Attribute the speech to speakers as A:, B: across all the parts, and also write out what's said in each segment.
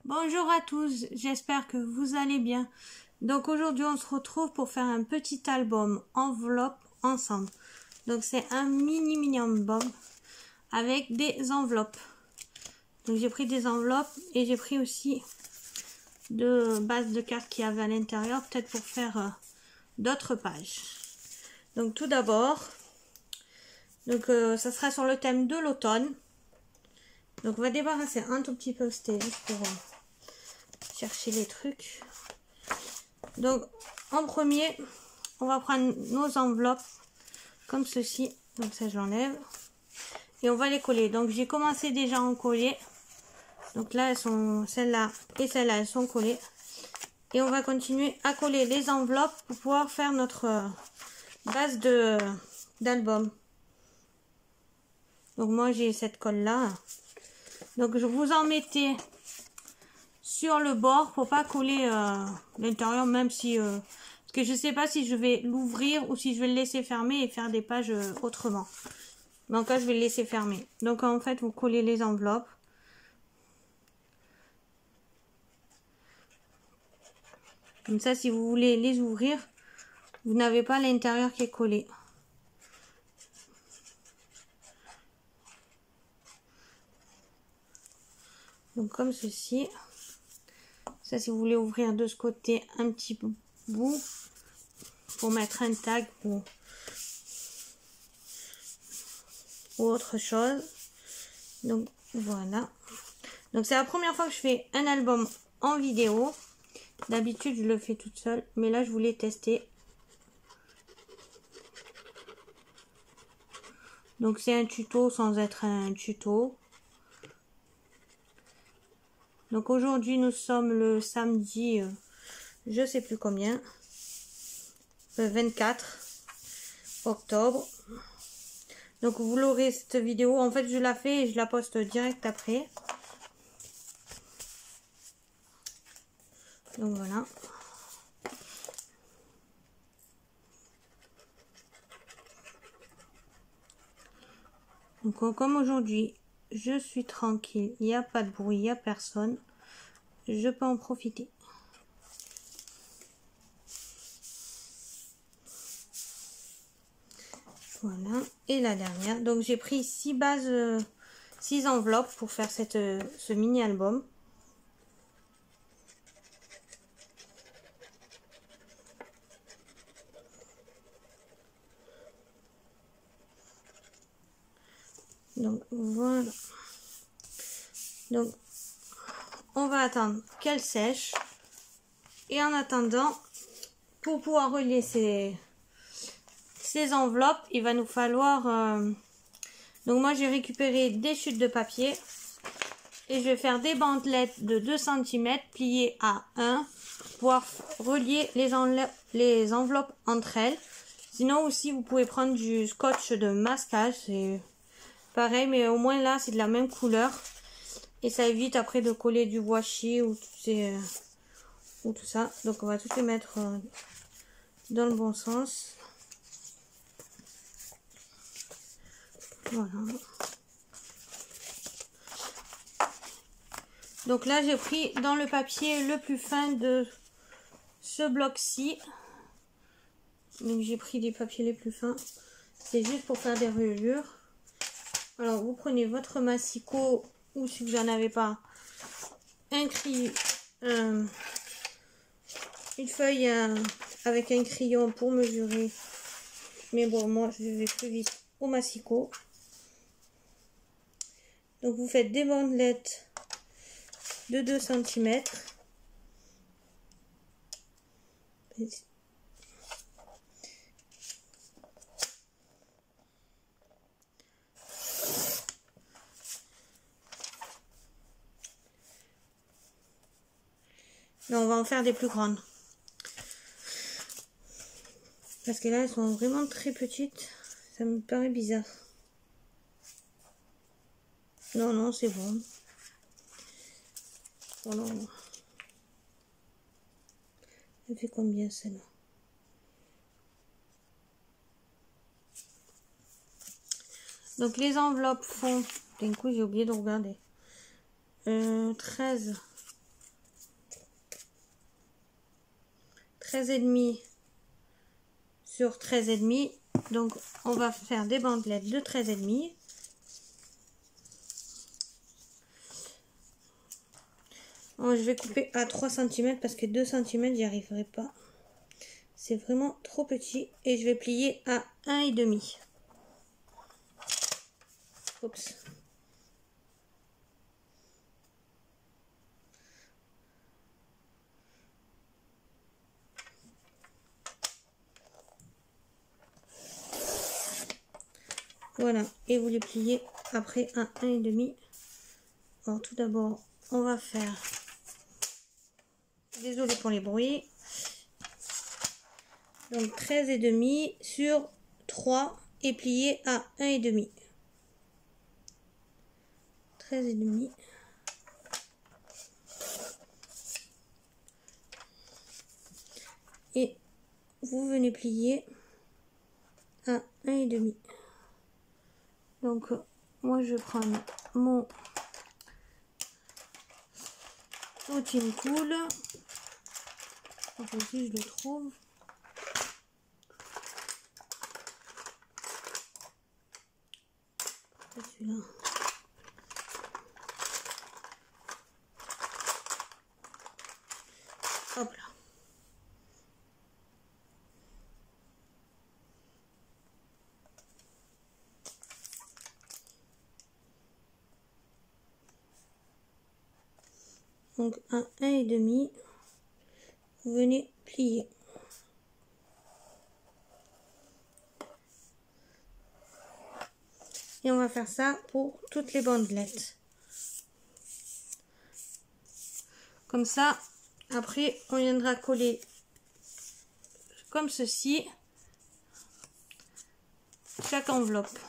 A: Bonjour à tous, j'espère que vous allez bien. Donc aujourd'hui on se retrouve pour faire un petit album enveloppe ensemble. Donc c'est un mini album avec des enveloppes. Donc j'ai pris des enveloppes et j'ai pris aussi de bases de cartes qu'il y avait à l'intérieur, peut-être pour faire d'autres pages. Donc tout d'abord, ça sera sur le thème de l'automne. Donc on va débarrasser un tout petit peu, c'était juste pour chercher les trucs. Donc en premier, on va prendre nos enveloppes comme ceci. Donc ça je l'enlève et on va les coller. Donc j'ai commencé déjà à en coller. Donc là elles sont, celle-là et celle-là, elles sont collées. Et on va continuer à coller les enveloppes pour pouvoir faire notre base d'album. Donc moi j'ai cette colle là. Donc je vous en mettez sur le bord pour pas coller l'intérieur, même si parce que je sais pas si je vais l'ouvrir ou si je vais le laisser fermer et faire des pages autrement. Mais en cas je vais le laisser fermer. Donc en fait vous collez les enveloppes. Comme ça, si vous voulez les ouvrir, vous n'avez pas l'intérieur qui est collé. Donc comme ceci. Ça, si vous voulez ouvrir de ce côté un petit bout pour mettre un tag ou autre chose. Donc voilà. Donc c'est la première fois que je fais un album en vidéo. D'habitude je le fais toute seule, mais là je voulais tester. Donc c'est un tuto sans être un tuto. Donc aujourd'hui nous sommes le samedi, je sais plus combien, 24 octobre. Donc vous l'aurez cette vidéo, en fait je la fais et je la poste direct après. Donc voilà. Donc comme aujourd'hui je suis tranquille, il n'y a pas de bruit, il n'y a personne, je peux en profiter. Voilà, et la dernière. Donc j'ai pris 6 bases, 6 enveloppes pour faire ce mini album. Donc voilà. Donc on va attendre qu'elle sèche. Et en attendant, pour pouvoir relier ces enveloppes, il va nous falloir... donc moi j'ai récupéré des chutes de papier. Et je vais faire des bandelettes de 2 cm pliées à 1 pour pouvoir relier les enveloppes entre elles. Sinon aussi vous pouvez prendre du scotch de masquage, c'est pareil mais au moins là c'est de la même couleur. Et ça évite après de coller du washi ou tout ça. Donc on va tout les mettre dans le bon sens. Voilà. Donc là j'ai pris dans le papier le plus fin de ce bloc-ci. Donc j'ai pris des papiers les plus fins. C'est juste pour faire des reliures. Alors vous prenez votre massicot ou si vous n'en avez pas, un crayon, une feuille avec un crayon pour mesurer. Mais bon, moi je vais plus vite au massicot. Donc vous faites des bandelettes de 2 cm. Mais on va en faire des plus grandes. Parce que là, elles sont vraiment très petites. Ça me paraît bizarre. Non, non, c'est bon. Oh non. Elle fait combien celle-là? Donc les enveloppes font... D'un coup, j'ai oublié de regarder. 13 13,5 sur 13,5. Donc on va faire des bandelettes de 13,5. Je vais couper à 3 cm parce que 2 cm j'y arriverai pas. C'est vraiment trop petit. Et je vais plier à 1,5. Oups. Voilà, et vous les pliez après à 1,5. Alors tout d'abord, on va faire, désolé pour les bruits, donc 13,5 sur 3 et plié à 1,5. 13,5. Et vous venez plier à 1,5. Donc moi je vais prendre mon outil cool. Donc si je le trouve. Celui-là. Hop là. Donc à 1,5, vous venez plier. Et on va faire ça pour toutes les bandelettes. Comme ça, après, on viendra coller comme ceci chaque enveloppe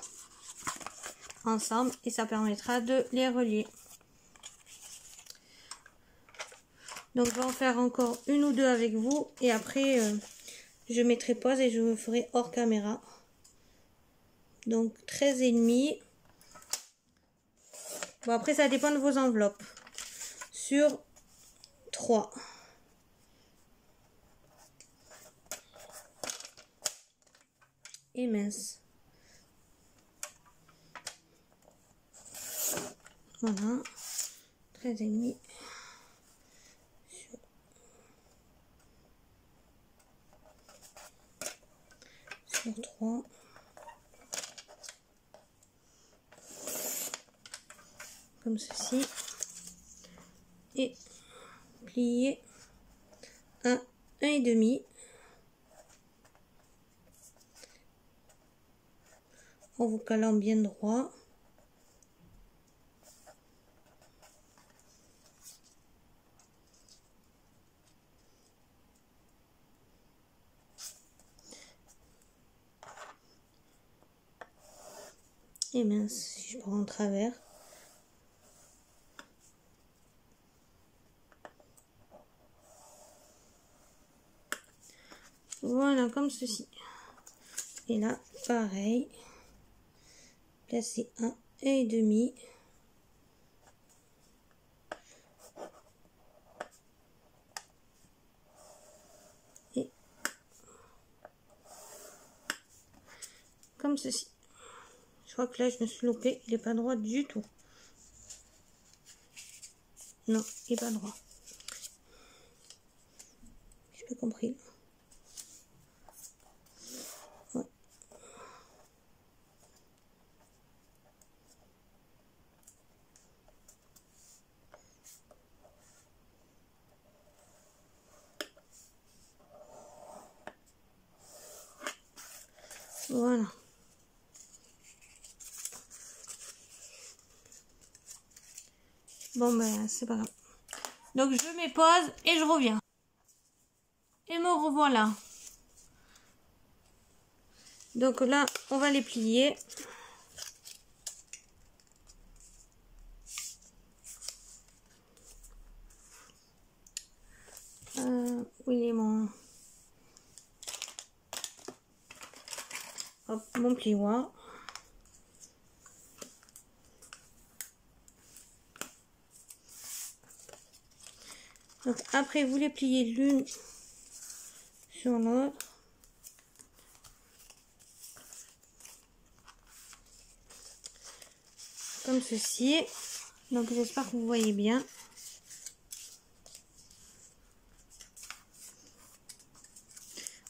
A: ensemble et ça permettra de les relier. Donc je vais en faire encore une ou deux avec vous et après je mettrai pause et je me ferai hors caméra. Donc 13,5. Bon, après ça dépend de vos enveloppes. Sur 3. Et mince. Voilà. 13,5. Sur 3. Comme ceci. Et plier à 1,5. En vous calant bien droit. Et mince, si je prends en travers. Voilà, comme ceci. Et là, pareil. Placer un 1,5. Et comme ceci. Je crois que là, je me suis loupée. Il n'est pas droit du tout. Non, il n'est pas droit. J'ai pas compris. Ouais. Voilà. Bon ben c'est pas grave. Donc je mets pause et je reviens. Et me revoilà. Donc là on va les plier. Où il est mon... Hop, mon plioir. Donc après vous les pliez l'une sur l'autre. Comme ceci. Donc j'espère que vous voyez bien.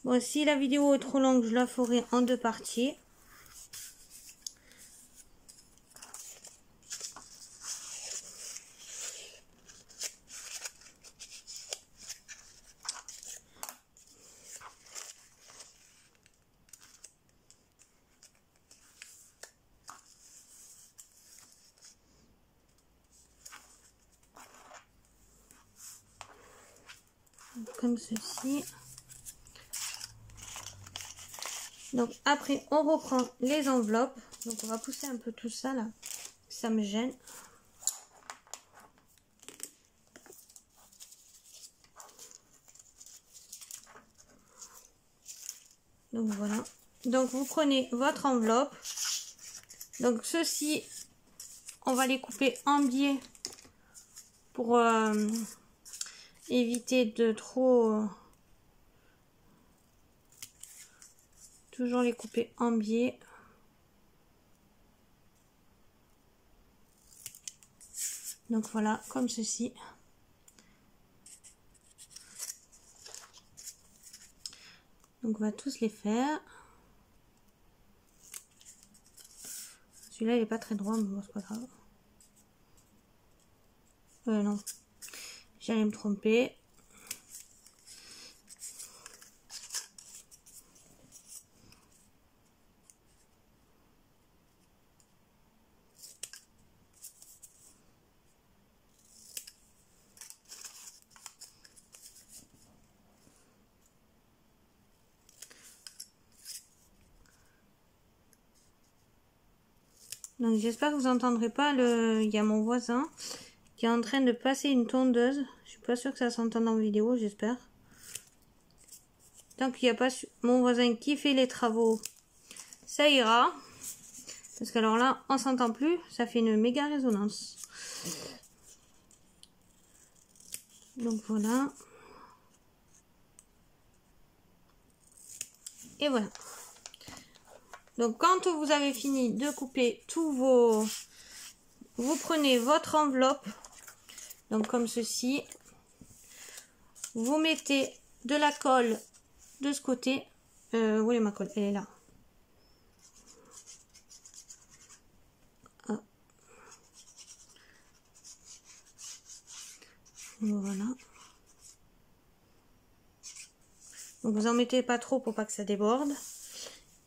A: Bon, si la vidéo est trop longue, je la ferai en 2 parties. Comme ceci. Donc après on reprend les enveloppes. Donc on va pousser un peu tout ça là, ça me gêne. Donc voilà. Donc vous prenez votre enveloppe. Donc ceux-ci, on va les couper en biais pour éviter de trop... toujours les couper en biais. Donc voilà, comme ceci. Donc on va tous les faire. Celui-là il est pas très droit, mais bon, c'est pas grave. Non, j'allais me tromper. Donc j'espère que vous n'entendrez pas il y a mon voisin qui est en train de passer une tondeuse. Je suis pas sûre que ça s'entende en vidéo, j'espère. Tant qu'il n'y a pas mon voisin qui fait les travaux, ça ira. Parce que alors là, on s'entend plus, ça fait une méga résonance. Donc voilà. Et voilà. Donc quand vous avez fini de couper tous vos... Vous prenez votre enveloppe. Donc comme ceci. Vous mettez de la colle de ce côté. Où est ma colle? Elle est là. Ah. Voilà. Donc vous en mettez pas trop pour pas que ça déborde.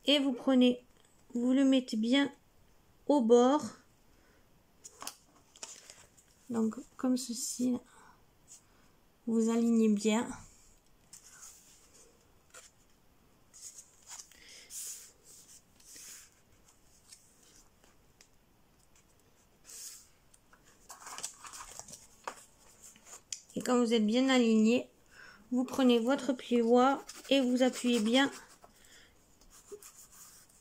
A: Et vous prenez, vous le mettez bien au bord. Donc comme ceci. Vous alignez bien. Et quand vous êtes bien aligné, vous prenez votre plioir et vous appuyez bien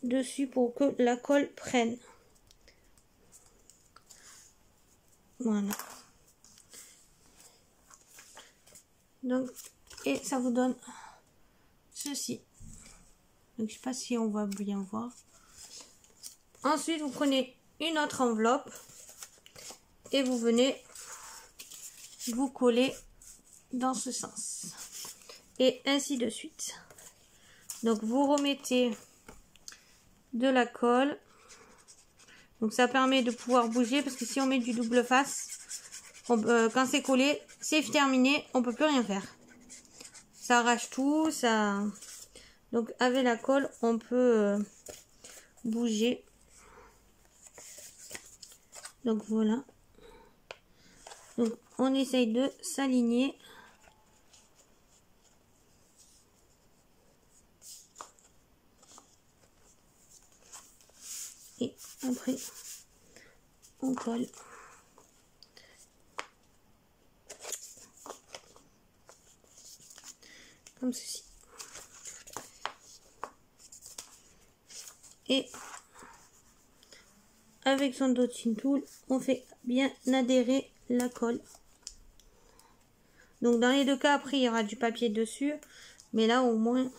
A: dessus pour que la colle prenne. Voilà. Donc, et ça vous donne ceci. Donc, je sais pas si on va bien voir. Ensuite, vous prenez une autre enveloppe et vous venez vous coller dans ce sens. Et ainsi de suite. Donc, vous remettez de la colle. Donc, ça permet de pouvoir bouger parce que si on met du double face, quand c'est collé, c'est terminé, on peut plus rien faire. Ça arrache tout, ça. Donc avec la colle, on peut bouger. Donc voilà. Donc on essaye de s'aligner. Et après, on colle. Comme ceci. Et avec son dotting tool, on fait bien adhérer la colle. Donc dans les deux cas, après il y aura du papier dessus. Mais là au moins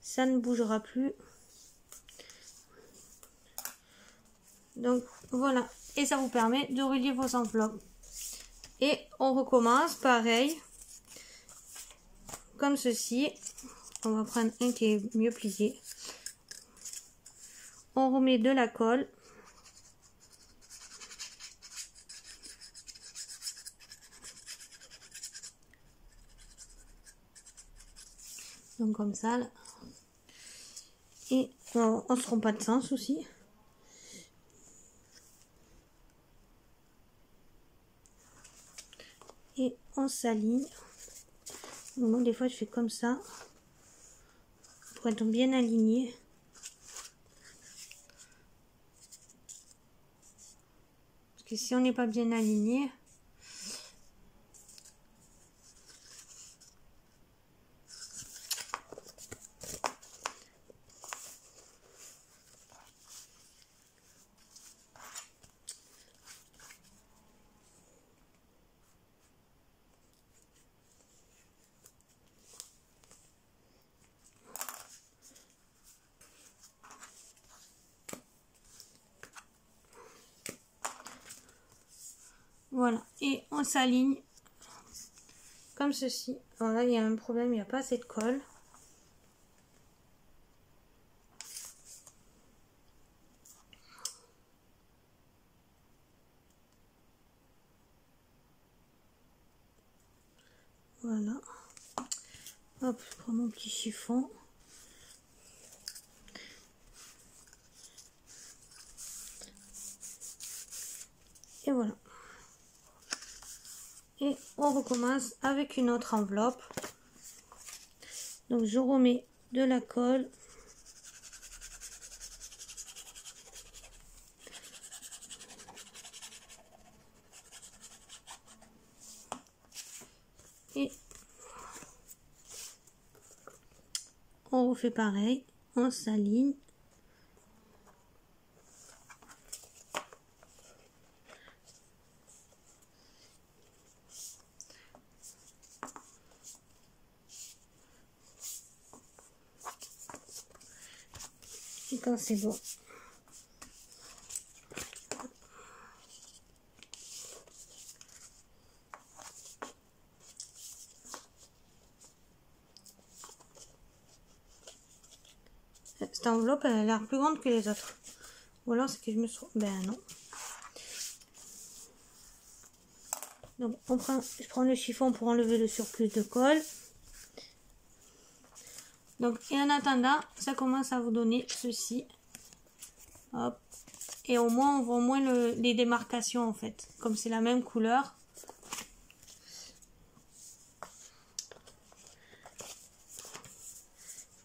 A: ça ne bougera plus. Donc voilà, et ça vous permet de relier vos enveloppes. Et on recommence pareil, comme ceci. On va prendre un qui est mieux plié. On remet de la colle. Donc comme ça là. Et on se trompe pas de sens aussi. Et on s'aligne. Moi des fois je fais comme ça pour être bien aligné. Parce que si on n'est pas bien aligné, voilà, et on s'aligne comme ceci. Alors là, il y a un problème, il n'y a pas assez de colle. Voilà. Hop, je prends mon petit chiffon. Et voilà. Et on recommence avec une autre enveloppe. Donc je remets de la colle. Et on refait pareil. On s'aligne. Et quand c'est bon, cette enveloppe elle a l'air plus grande que les autres. Ou alors c'est que je me suis... Ben non. Donc je prends le chiffon pour enlever le surplus de colle. Donc et en attendant, ça commence à vous donner ceci. Hop. Et au moins on voit moins les démarcations en fait. Comme c'est la même couleur.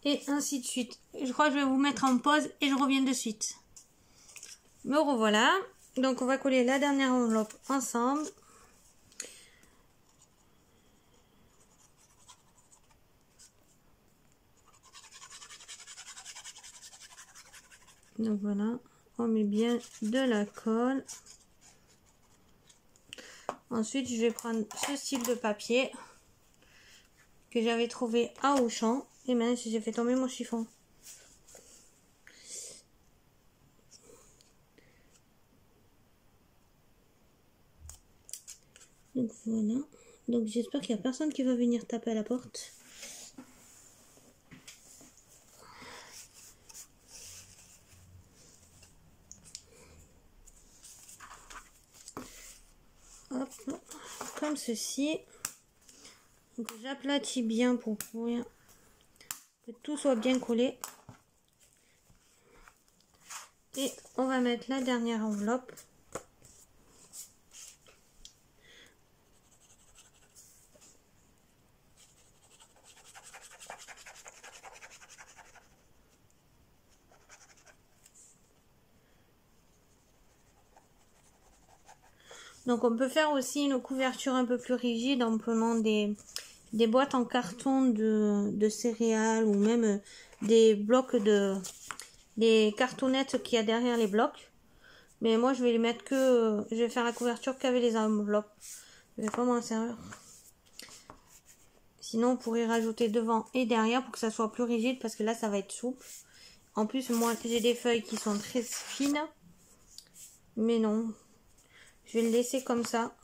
A: Et ainsi de suite. Je crois que je vais vous mettre en pause et je reviens de suite. Me revoilà. Donc on va coller la dernière enveloppe ensemble. Donc voilà, on met bien de la colle. Ensuite, je vais prendre ce style de papier que j'avais trouvé à Auchan. Et maintenant, j'ai fait tomber mon chiffon. Donc voilà. Donc j'espère qu'il n'y a personne qui va venir taper à la porte. Hop, comme ceci. Donc j'aplatis bien pour que tout soit bien collé. Et on va mettre la dernière enveloppe. Donc on peut faire aussi une couverture un peu plus rigide en prenant des boîtes en carton de céréales ou même des blocs des cartonnettes qu'il y a derrière les blocs. Mais moi je vais les mettre je vais faire la couverture qu'avec les enveloppes. Je vais pas m'en servir. Sinon, on pourrait rajouter devant et derrière pour que ça soit plus rigide parce que là, ça va être souple. En plus, moi, j'ai des feuilles qui sont très fines. Mais non, je vais le laisser comme ça.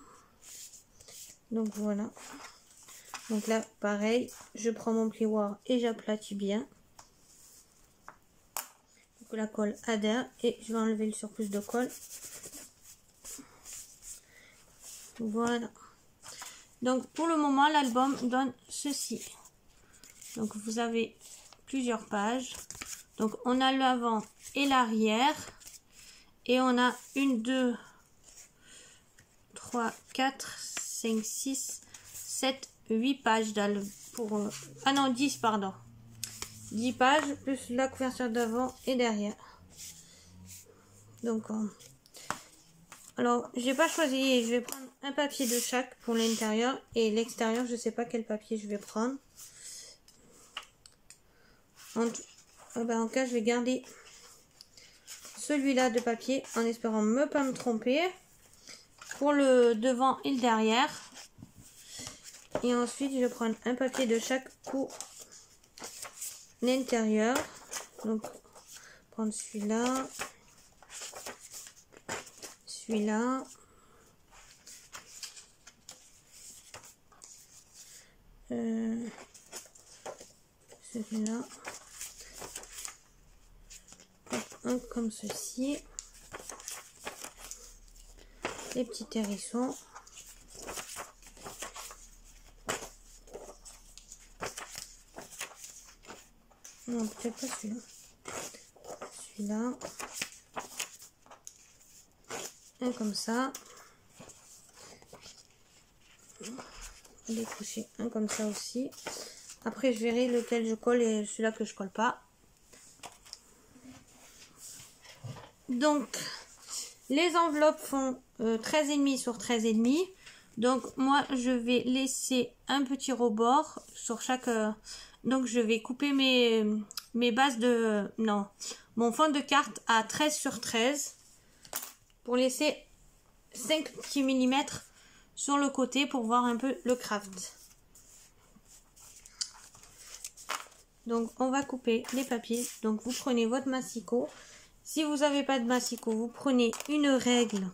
A: Donc voilà. Donc là, pareil, je prends mon plioir et j'aplatis bien. Pour que la colle adhère. Et je vais enlever le surplus de colle. Voilà. Donc pour le moment, l'album donne ceci. Donc vous avez plusieurs pages. Donc on a l'avant et l'arrière. Et on a 1, 2, 3, 4, 5, 6, 7, 8 pages d'album. Ah non, 10 pardon. 10 pages plus la couverture d'avant et derrière. Donc alors j'ai pas choisi, je vais prendre un papier de chaque pour l'intérieur et l'extérieur, je sais pas quel papier je vais prendre. En cas, je vais garder celui-là de papier en espérant ne pas me tromper pour le devant et le derrière. Et ensuite, je vais prendre un papier de chaque pour l'intérieur. Donc, prendre celui-là, celui-là, celui-là, un comme ceci, les petits hérissons. Non, peut-être pas celui-là. Celui-là. Un comme ça. Décrocher un comme ça aussi. Après, je verrai lequel je colle et celui-là que je colle pas. Donc, les enveloppes font 13,5 sur 13,5. Donc, moi, je vais laisser un petit rebord sur chaque... donc, je vais couper mes bases de... Non, mon fond de carte à 13 sur 13. Pour laisser 5 petits millimètres sur le côté pour voir un peu le craft. Donc, on va couper les papiers. Donc, vous prenez votre massicot. Si vous n'avez pas de massicot, vous prenez une règle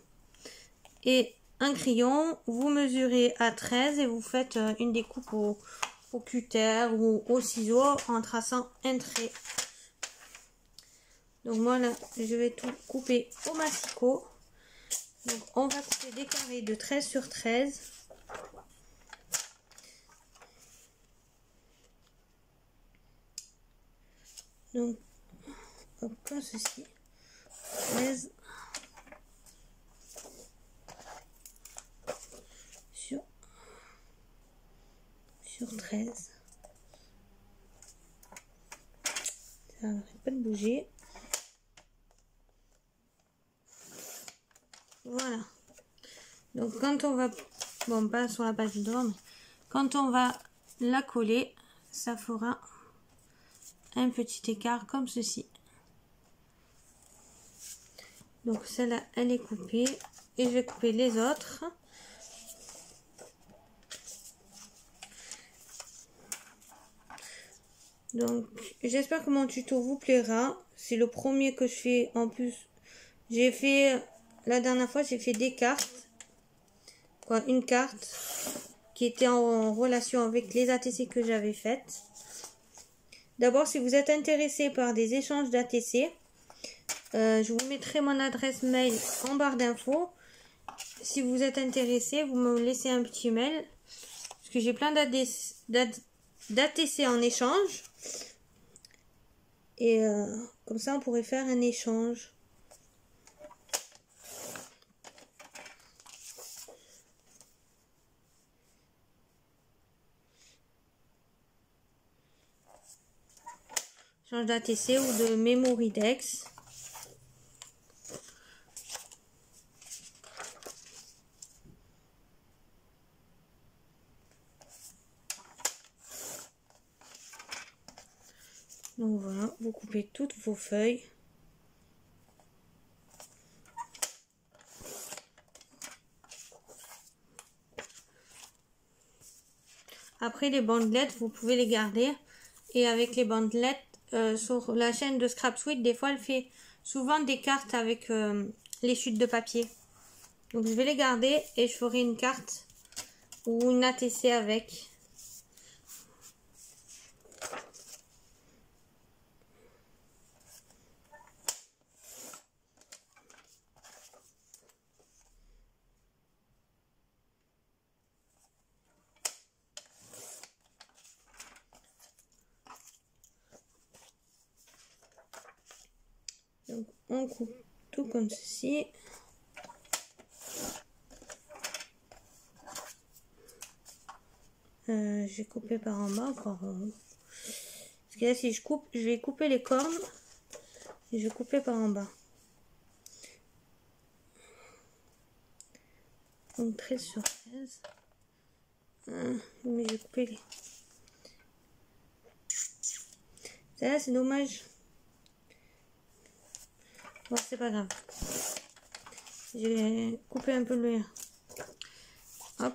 A: et un crayon. Vous mesurez à 13 et vous faites une découpe au cutter ou au ciseau en traçant un trait. Donc, moi, là, je vais tout couper au massicot. Donc, on va couper des carrés de 13 sur 13. Donc, hop, comme ceci. 13 sur 13. Ça n'arrête pas de bouger. Voilà. Donc quand on va, bon pas sur la page du devant, mais quand on va la coller, ça fera un petit écart comme ceci. Donc celle-là, elle est coupée et je vais couper les autres. Donc j'espère que mon tuto vous plaira. C'est le premier que je fais. En plus, j'ai fait la dernière fois, j'ai fait des cartes. Une carte qui était en relation avec les ATC que j'avais faites. D'abord, si vous êtes intéressé par des échanges d'ATC, je vous mettrai mon adresse mail en barre d'infos. Si vous êtes intéressé, vous me laissez un petit mail. Parce que j'ai plein d'ATC en échange. Et comme ça, on pourrait faire un échange. Échange d'ATC ou de Memoridex. Donc voilà, vous coupez toutes vos feuilles. Après les bandelettes, vous pouvez les garder. Et avec les bandelettes, sur la chaîne de Scrap Sweet, des fois elle fait souvent des cartes avec les chutes de papier. Donc je vais les garder et je ferai une carte ou une ATC avec. Donc on coupe tout comme ceci. J'ai coupé par en bas, par en haut. Parce que là, si je coupe, je vais couper les cornes et je vais couper par en bas. Donc 13 sur 13. Mais j'ai coupé les... Ça là, c'est dommage. Bon, c'est pas grave. J'ai coupé un peu le... Hop.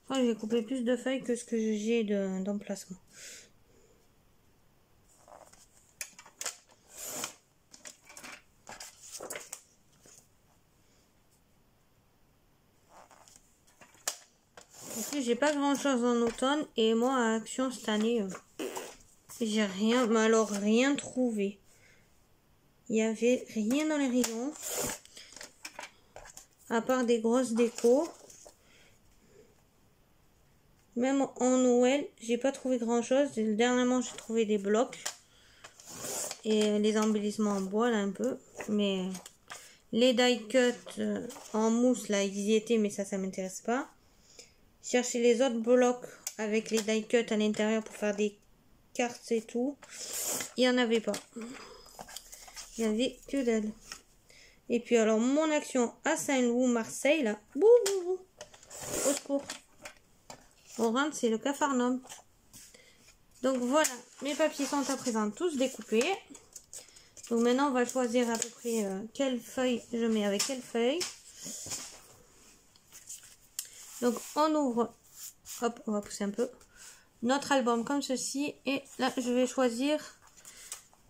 A: Enfin, j'ai coupé plus de feuilles que ce que j'ai d'emplacement. J'ai pas grand chose en automne et moi à Action cette année j'ai rien, mais alors rien trouvé. Il y avait rien dans les rayons à part des grosses décos. Même en Noël j'ai pas trouvé grand chose. Dernièrement j'ai trouvé des blocs et les embellissements en bois là un peu, mais les die cut en mousse là ils y étaient mais ça m'intéresse pas. Chercher les autres blocs avec les die cut à l'intérieur pour faire des cartes et tout. Il n'y en avait pas. Il n'y avait que dalle. Et puis alors mon Action à Saint-Loup, Marseille là. Bouh, bouh, bouh. Au secours. On rentre, c'est le Capharnaüm. Donc voilà, mes papiers sont à présent tous découpés. Donc maintenant on va choisir à peu près quelle feuille je mets avec quelle feuille. Donc on ouvre, hop, on va pousser un peu, notre album comme ceci. Et là je vais choisir,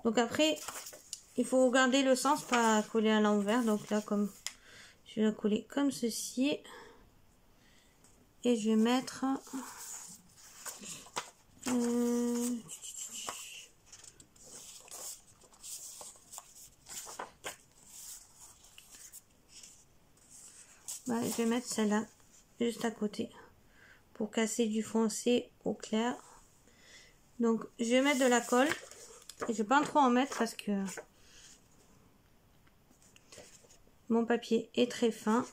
A: donc après il faut garder le sens, pas coller à l'envers. Donc là comme je vais la coller comme ceci. Et je vais mettre je vais mettre celle-là juste à côté pour casser du foncé au clair. Donc je vais mettre de la colle et je vais pas trop en mettre parce que mon papier est très fin.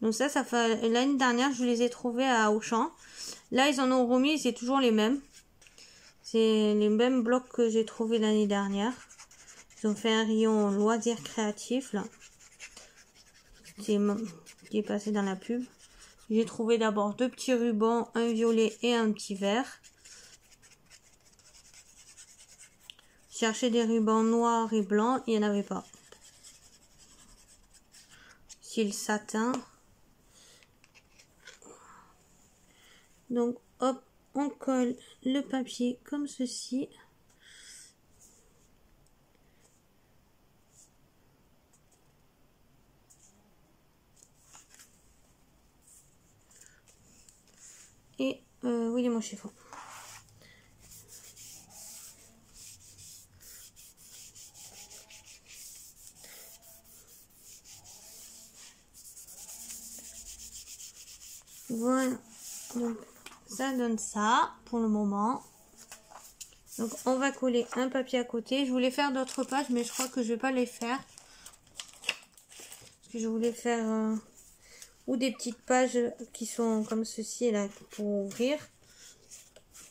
A: Donc ça fait l'année dernière je les ai trouvés à Auchan. Là ils en ont remis, c'est toujours les mêmes. C'est les mêmes blocs que j'ai trouvé l'année dernière. Ils ont fait un rayon loisirs créatifs là, qui est passé dans la pub. J'ai trouvé d'abord 2 petits rubans, un violet et un petit vert. Chercher des rubans noirs et blancs, il n'y en avait pas. Style satin. Donc hop, on colle le papier comme ceci. Et où il est mon chiffon? Voilà, donc ça donne ça pour le moment. Donc on va coller un papier à côté. Je voulais faire d'autres pages mais je crois que je vais pas les faire. Parce que je voulais faire ou des petites pages qui sont comme ceci là pour ouvrir.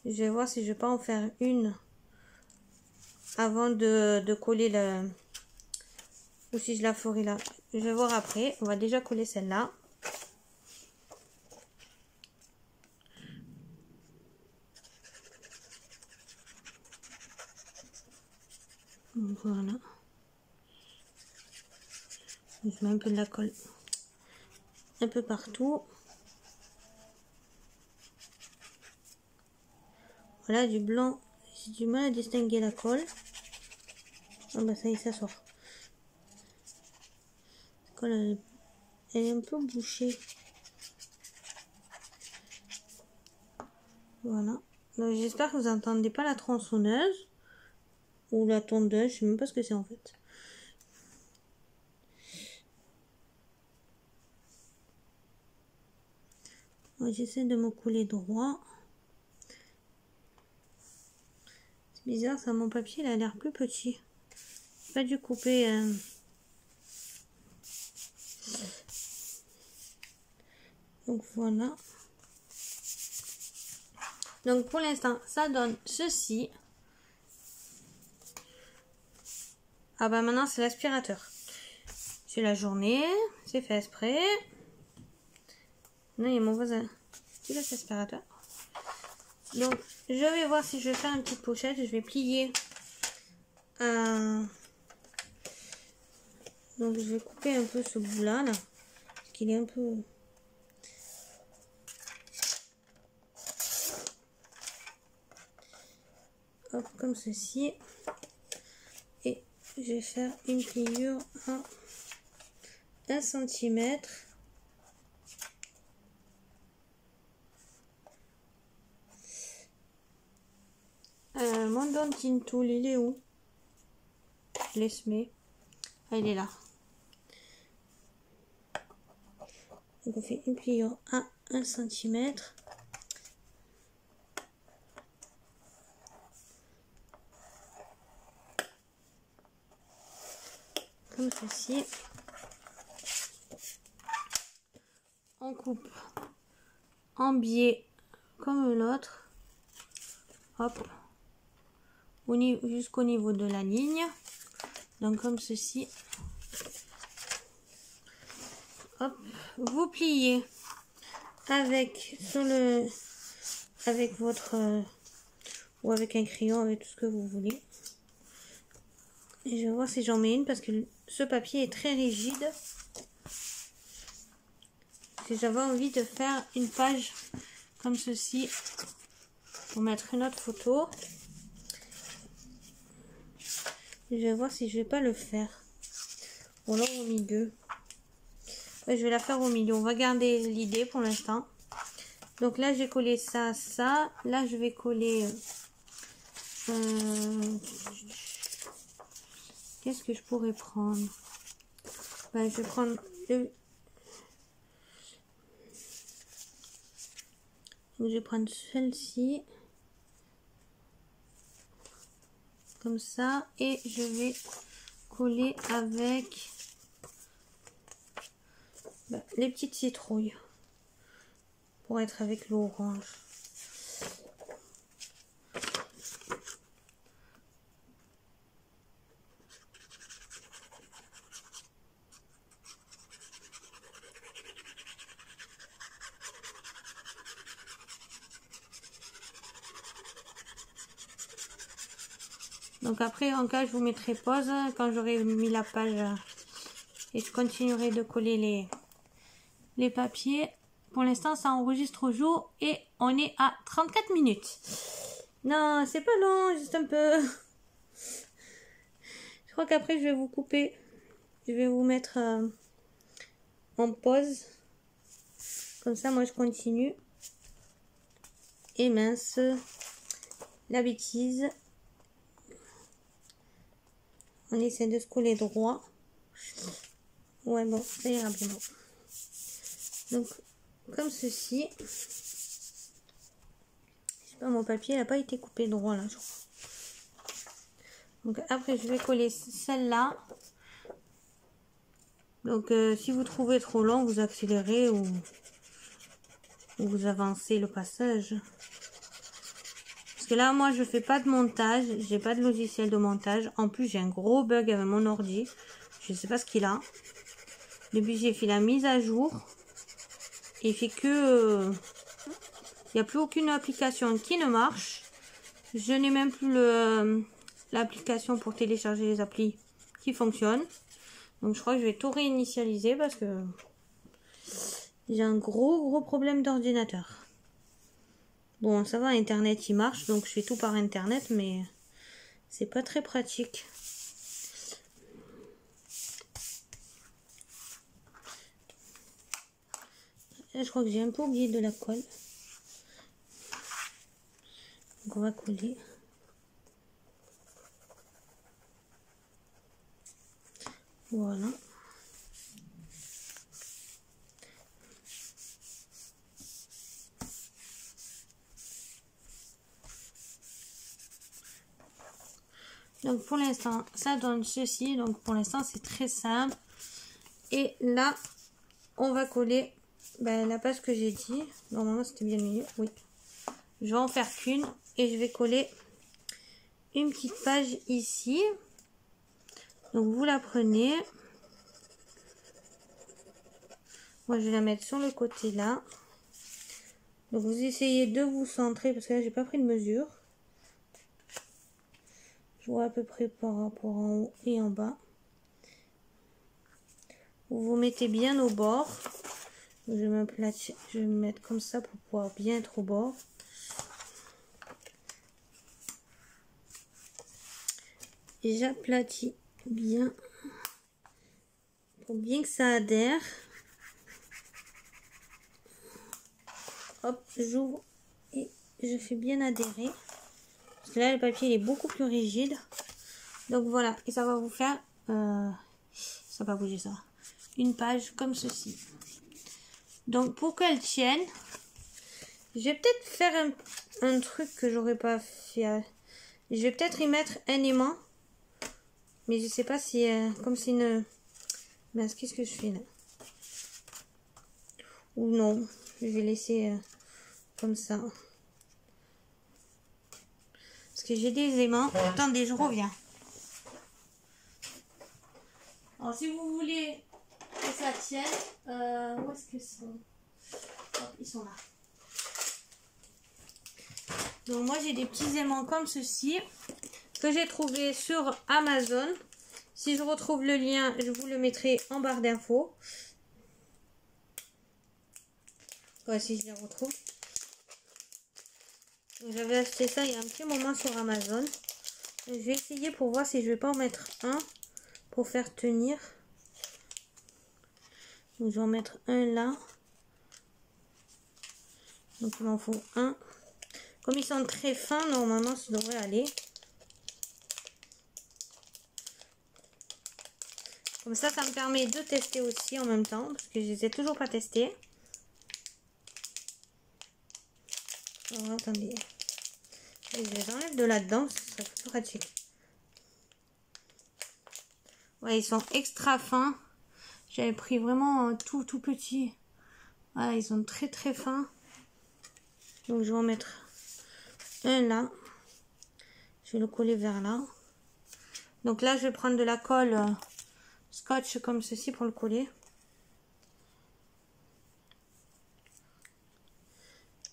A: Je vais voir si je vais pas en faire une avant de coller ou si je la ferai là. Je vais voir après. On va déjà coller celle-là. Voilà. Je mets un peu de la colle un peu partout. Voilà, du blanc. J'ai du mal à distinguer la colle. Ah bah ça y est, ça sort. La colle, elle est un peu bouchée. Voilà. Donc j'espère que vous n'entendez pas la tronçonneuse ou la tondeuse. Je sais même pas ce que c'est en fait. J'essaie de me couler droit. C'est bizarre, ça, mon papier, il a l'air plus petit. J'ai pas dû couper. Donc voilà. Donc pour l'instant, ça donne ceci. Ah bah maintenant, c'est l'aspirateur. C'est la journée, c'est fait exprès. Non, il y a mon voisin qui laisse l'aspirateur. Donc, je vais voir si je vais faire une petite pochette. Je vais plier. Donc, je vais couper un peu ce bout-là, là. Parce qu'il est un peu... Hop, comme ceci. Et je vais faire une pliure à 1 cm. Mon Daunting Tool, il est où? Je laisse mes. Ah, il est là. Donc on fait une pliure à 1 cm. Comme ceci. On coupe en biais comme l'autre. Hop. Jusqu'au niveau de la ligne. Donc comme ceci. Hop. Vous pliez avec avec votre ou avec un crayon, avec tout ce que vous voulez. Et je vais voir si j'en mets une parce que ce papier est très rigide. Si j'avais envie de faire une page comme ceci pour mettre une autre photo. Je vais voir si je vais pas le faire. Ou alors au milieu. Ouais, je vais la faire au milieu. On va garder l'idée pour l'instant. Donc là, j'ai collé ça, ça. Là, je vais coller... Qu'est-ce que je pourrais prendre? Ben, je vais prendre... Je vais prendre celle-ci. Comme ça. Et je vais coller avec... les petites citrouilles pour être avec l'orange. Donc après, en cas, je vous mettrai pause quand j'aurai mis la page et je continuerai de coller les papiers. Pour l'instant, ça enregistre au jour et on est à 34 minutes. Non, c'est pas long, juste un peu. Je crois qu'après, je vais vous couper. Je vais vous mettre en pause. Comme ça, moi, je continue. Et mince, la bêtise. On essaie de se coller droit. Ouais, bon, ça ira bien. Donc, comme ceci. Je sais pas, mon papier n'a pas été coupé droit là, je crois. Donc, après, je vais coller celle-là. Donc, si vous trouvez trop long, vous accélérez ou vous avancez le passage. Parce que là, moi, je fais pas de montage. J'ai pas de logiciel de montage. En plus, j'ai un gros bug avec mon ordi. Je sais pas ce qu'il a. Depuis, j'ai fait la mise à jour. Et il fait que... il n'y a plus aucune application qui ne marche. Je n'ai même plus l'application pour télécharger les applis qui fonctionne. Donc, je crois que je vais tout réinitialiser parce que j'ai un gros problème d'ordinateur. Bon, ça va, Internet, il marche. Donc, je fais tout par Internet, mais c'est pas très pratique. Là, je crois que j'ai un peu oublié de la colle. Donc, on va coller. Voilà. Donc pour l'instant, ça donne ceci. Donc pour l'instant, c'est très simple. Et là, on va coller la page que j'ai dit. Normalement, c'était bien le milieu. Oui. Je vais en faire qu'une. Et je vais coller une petite page ici. Donc vous la prenez. Moi, je vais la mettre sur le côté là. Donc vous essayez de vous centrer. Parce que là, j'ai pas pris de mesure. Je vois à peu près par rapport en haut et en bas. Vous vous mettez bien au bord. Je vais me mettre comme ça pour pouvoir bien être au bord. Et j'aplatis bien pour bien que ça adhère. Hop, j'ouvre et je fais bien adhérer. Parce que là, le papier il est beaucoup plus rigide. Donc voilà, et ça va vous faire... ça va bouger ça. Une page comme ceci. Donc pour qu'elle tienne, je vais peut-être faire un truc que j'aurais pas fait. Je vais peut-être y mettre un aimant. Mais je sais pas si... comme c'est une... Mais qu'est-ce que je fais là? Ou non, je vais laisser comme ça. Parce que j'ai des aimants. Attendez, je reviens. Alors si vous voulez que ça tienne, où est-ce que sont? Hop, ils sont là. Donc moi j'ai des petits aimants comme ceci que j'ai trouvé sur Amazon. Si je retrouve le lien, je vous le mettrai en barre d'infos. Voici, je les retrouve. J'avais acheté ça il y a un petit moment sur Amazon. Je vais essayer pour voir si je vais pas en mettre un pour faire tenir. Donc, je vais en mettre un là. Donc il m'en faut un. Comme ils sont très fins, normalement ça devrait aller. Comme ça me permet de tester aussi en même temps. Parce que je les ai toujours pas testés. Alors, attendez. Je les enlève de là-dedans. Ce sera plus pratique. Ouais, ils sont extra fins. J'avais pris vraiment tout petit. Voilà, ils sont très fins. Donc je vais en mettre un là. Je vais le coller vers là. Donc là, je vais prendre de la colle scotch comme ceci pour le coller.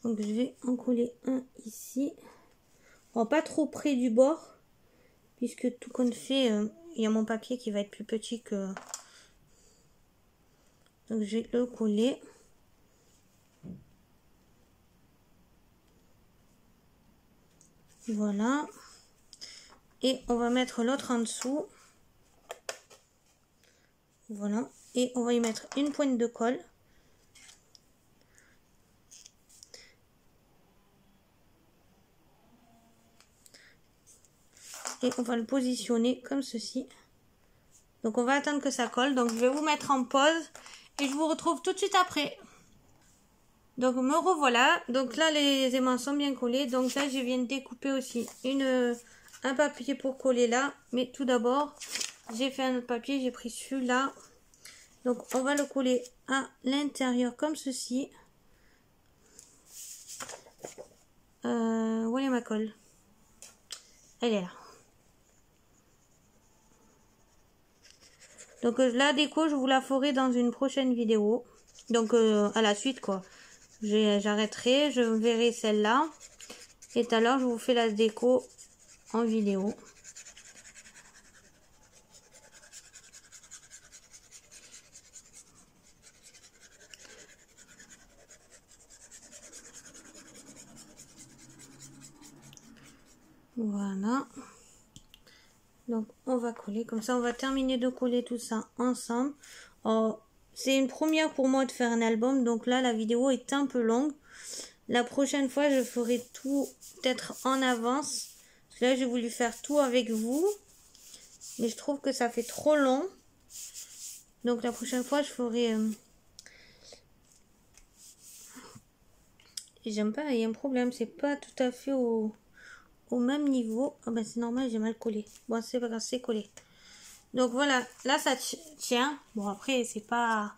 A: Donc je vais en coller un ici. Bon, pas trop près du bord. Puisque tout compte fait, il y a mon papier qui va être plus petit que... Donc je vais le coller. Voilà. Et on va mettre l'autre en dessous. Voilà. Et on va y mettre une pointe de colle. Et on va le positionner comme ceci. Donc on va attendre que ça colle. Donc je vais vous mettre en pause. Et je vous retrouve tout de suite après. Donc me revoilà. Donc là les aimants sont bien collés. Donc là je viens de découper aussi un papier pour coller là. Mais tout d'abord j'ai fait un autre papier. J'ai pris celui-là. Donc on va le coller à l'intérieur comme ceci. Où est ma colle? elle est là. Donc la déco, je vous la ferai dans une prochaine vidéo. Donc à la suite quoi. J'arrêterai, je verrai celle-là. Et tout à l'heure, je vous fais la déco en vidéo. Voilà. Donc on va coller. Comme ça, on va terminer de coller tout ça ensemble. C'est une première pour moi de faire un album. Donc là, la vidéo est un peu longue. La prochaine fois, je ferai tout peut-être en avance. Parce que là, j'ai voulu faire tout avec vous. Mais je trouve que ça fait trop long. Donc la prochaine fois, je ferai... J'aime pas, il y a un problème. C'est pas tout à fait au même niveau. Ah ben c'est normal, j'ai mal collé. Bon, c'est pas grave, c'est collé. Donc voilà, là ça tient. Bon après, c'est pas...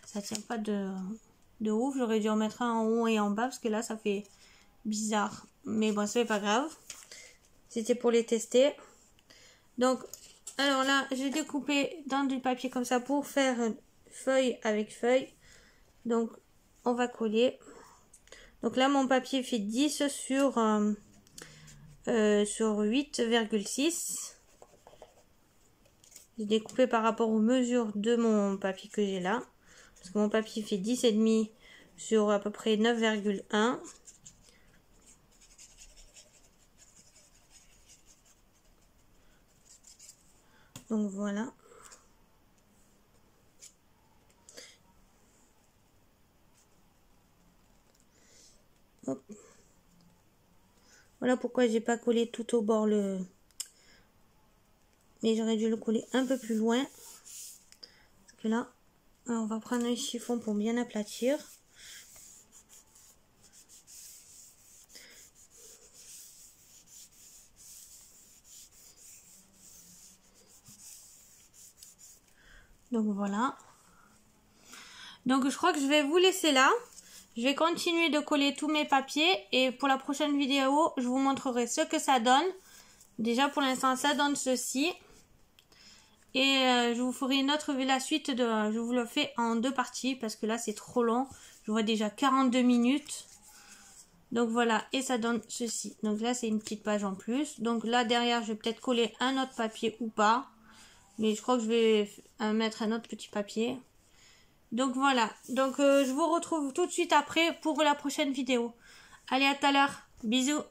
A: Ça tient pas de ouf. J'aurais dû en mettre un en haut et en bas. Parce que là, ça fait bizarre. Mais bon, c'est pas grave. C'était pour les tester. Donc... Alors là, j'ai découpé dans du papier comme ça pour faire feuille avec feuille. Donc, on va coller. Donc là, mon papier fait 10 sur 8,6. J'ai découpé par rapport aux mesures de mon papier que j'ai là. Parce que mon papier fait 10,5 sur à peu près 9,1. Donc voilà. Hop. Voilà pourquoi j'ai pas collé tout au bord le... Mais j'aurais dû le coller un peu plus loin. Parce que là, on va prendre un chiffon pour bien aplatir. Donc voilà. Donc je crois que je vais vous laisser là. Je vais continuer de coller tous mes papiers. Et pour la prochaine vidéo, je vous montrerai ce que ça donne. Déjà pour l'instant, ça donne ceci. Et je vous ferai une autre la suite. Je vous le fais en 2 parties. Parce que là, c'est trop long. Je vois déjà 42 minutes. Donc voilà. Et ça donne ceci. Donc là, c'est une petite page en plus. Donc là, derrière, je vais peut-être coller un autre papier ou pas. Mais je crois que je vais mettre un autre petit papier. Donc voilà. Donc je vous retrouve tout de suite après pour la prochaine vidéo. Allez, à tout à l'heure. Bisous.